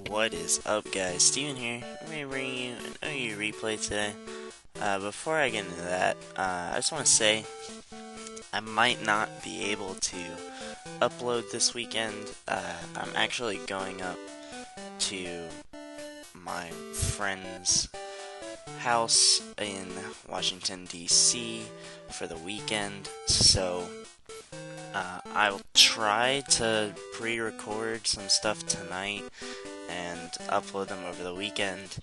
What is up, guys? Steven here. I'm going to bring you an OU replay today. Before I get into that, I just want to say I might not be able to upload this weekend. I'm actually going up to my friend's house in Washington, D.C. for the weekend, so I'll try to pre-record some stuff tonight and upload them over the weekend,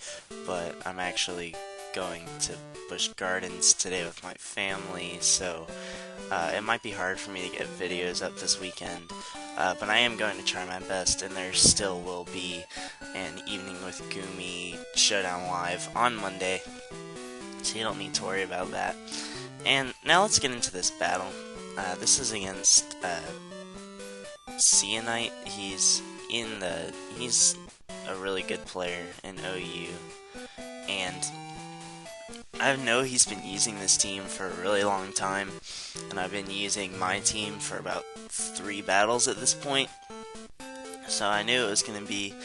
but I'm actually going to Busch Gardens today with my family, so it might be hard for me to get videos up this weekend, but I am going to try my best, and there still will be an Evening with Gumi Showdown Live on Monday, so you don't need to worry about that. And now let's get into this battle. This is against Cienight. He's a really good player in OU, and I know he's been using this team for a really long time, and I've been using my team for about 3 battles at this point, so I knew it was going to be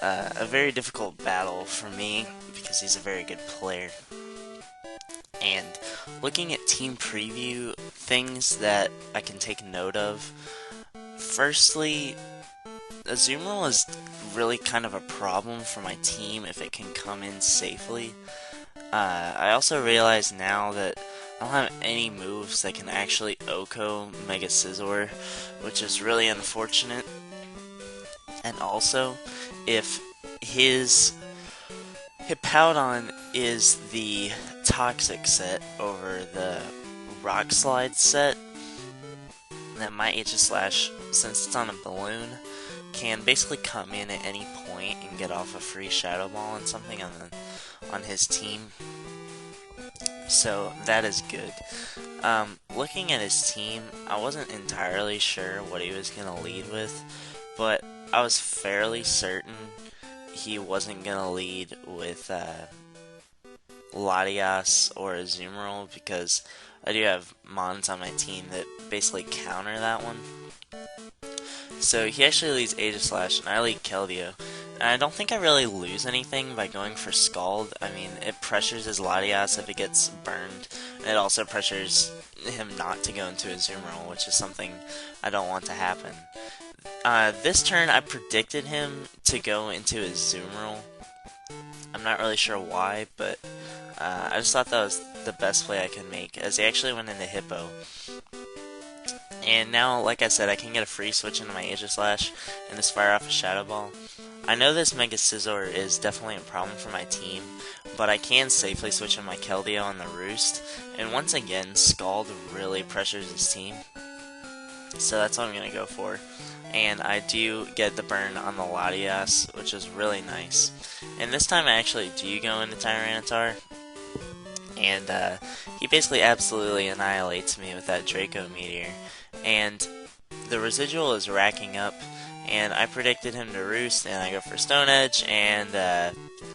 a very difficult battle for me because he's a very good player. And looking at team preview, things that I can take note of. Firstly, Azumarill is really kind of a problem for my team if it can come in safely. I also realize now that I don't have any moves that can actually OHKO Mega Scizor, which is really unfortunate. And also, if his Hippowdon is the Toxic set over the Rock Slide set, then my Aegislash, since it's on a balloon, can basically come in at any point and get off a free Shadow Ball and something on his team. So that is good. Looking at his team, I wasn't entirely sure what he was going to lead with, but I was fairly certain he wasn't going to lead with Latias or Azumarill, because I do have Mons on my team that basically counter that one. So he actually leads Aegislash, and I lead Keldeo. And I don't think I really lose anything by going for Scald. I mean, it pressures his Latias if it gets burned, and it also pressures him not to go into Azumarill, which is something I don't want to happen. This turn, I predicted him to go into Azumarill. I'm not really sure why, but I just thought that was the best play I could make, as he actually went into Hippo. And now, like I said, I can get a free switch into my Aegislash and just fire off a Shadow Ball. I know this Mega Scizor is definitely a problem for my team, but I can safely switch in my Keldeo on the Roost, and once again, Scald really pressures his team, so that's what I'm going to go for. And I do get the burn on the Latias, which is really nice. And this time I actually do go into Tyranitar, and he basically absolutely annihilates me with that Draco Meteor. And the residual is racking up, and I predicted him to Roost, and I go for Stone Edge, and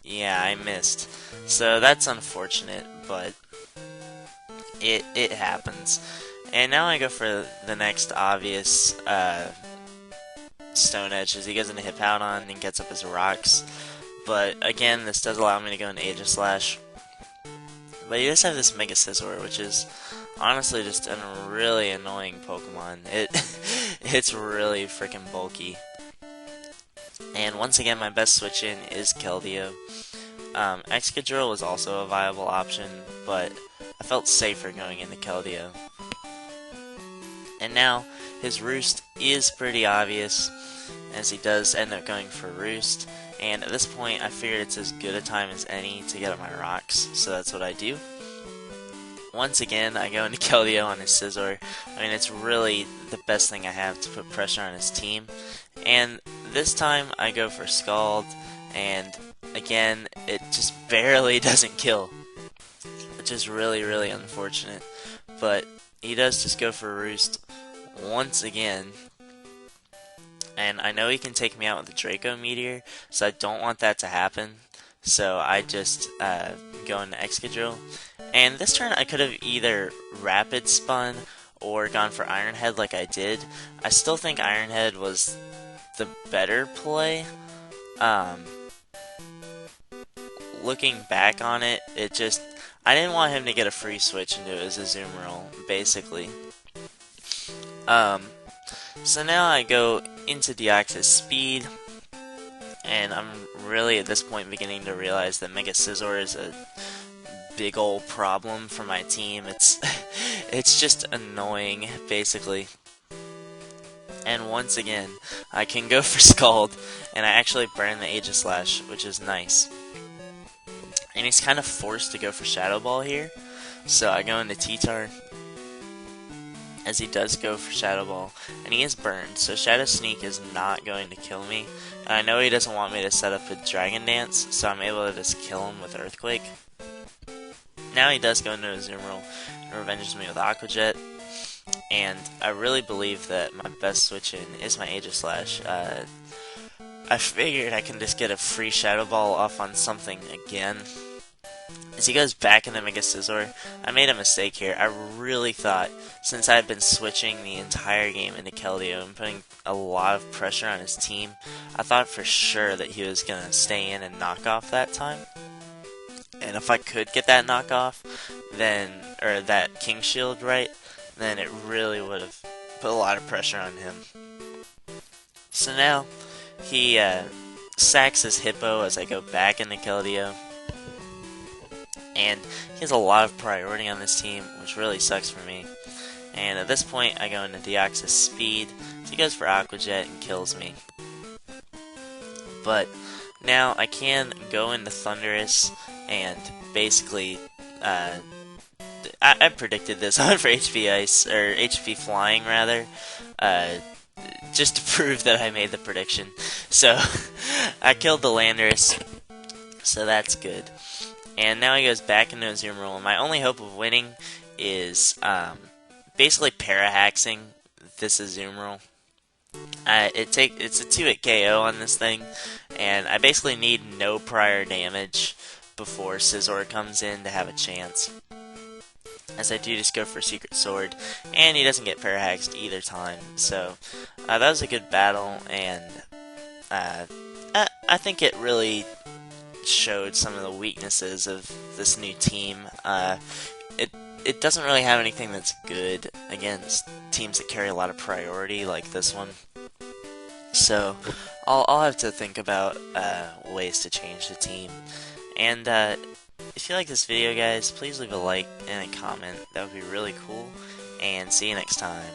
yeah, I missed. So that's unfortunate, but it happens. And now I go for the next obvious Stone Edge, as he goes into Hippowdon and gets up his rocks. But again, this does allow me to go into Aegislash. But he does have this Mega Scizor, which is honestly just a really annoying Pokemon. It's really freaking bulky. And once again, my best switch in is Keldeo. Excadrill was also a viable option, but I felt safer going into Keldeo. And now, his Roost is pretty obvious, as he does end up going for Roost. And at this point, I figured it's as good a time as any to get up my rocks, so that's what I do. Once again, I go into Keldeo on his Scizor. I mean, it's really the best thing I have to put pressure on his team. And this time, I go for Scald, and again, it just barely doesn't kill, which is really, really unfortunate. But he does just go for Roost once again. And I know he can take me out with the Draco Meteor, so I don't want that to happen. So I just go into Excadrill. And this turn I could have either Rapid Spun or gone for Iron Head like I did. I still think Iron Head was the better play, Um, Looking back on it, I didn't want him to get a free switch into his Azumarill, basically. Um, so now I go into Deoxys Speed, and I'm really at this point beginning to realize that Mega Scizor is a big old problem for my team. It's just annoying, basically. And once again, I can go for Scald, and I actually burn the Aegislash, which is nice. And he's kind of forced to go for Shadow Ball here, so I go into T-Tar, as he does go for Shadow Ball, and he is burned, so Shadow Sneak is not going to kill me. And I know he doesn't want me to set up a Dragon Dance, so I'm able to just kill him with Earthquake. Now he does go into Azumarill and revenges me with Aqua Jet, and I really believe that my best switch in is my Aegislash. I figured I can just get a free Shadow Ball off on something again. As he goes back into Mega Scizor, I made a mistake here. I really thought, since I had been switching the entire game into Keldeo and putting a lot of pressure on his team, I thought for sure that he was going to stay in and knock off that time. And if I could get that knockoff, then, or that King Shield right, then it really would have put a lot of pressure on him. So now, he sacks his Hippo as I go back into Keldeo. And he has a lot of priority on this team, which really sucks for me. And at this point, I go into Deoxys Speed, so he goes for Aqua Jet and kills me. But now I can go into Thundurus and basically, I predicted this on for HP Ice, or HP Flying rather, just to prove that I made the prediction. So, I killed the Landorus, so that's good. And now he goes back into Azumarill, and my only hope of winning is basically para-haxing this Azumarill. It's a 2-hit KO on this thing, and I basically need no prior damage before Scizor comes in to have a chance. As I do just go for Secret Sword, and he doesn't get para-haxed either time. So that was a good battle, and I think it really showed some of the weaknesses of this new team. It doesn't really have anything that's good against teams that carry a lot of priority like this one. So I'll have to think about ways to change the team. And if you like this video, guys, please leave a like and a comment. That would be really cool. And see you next time.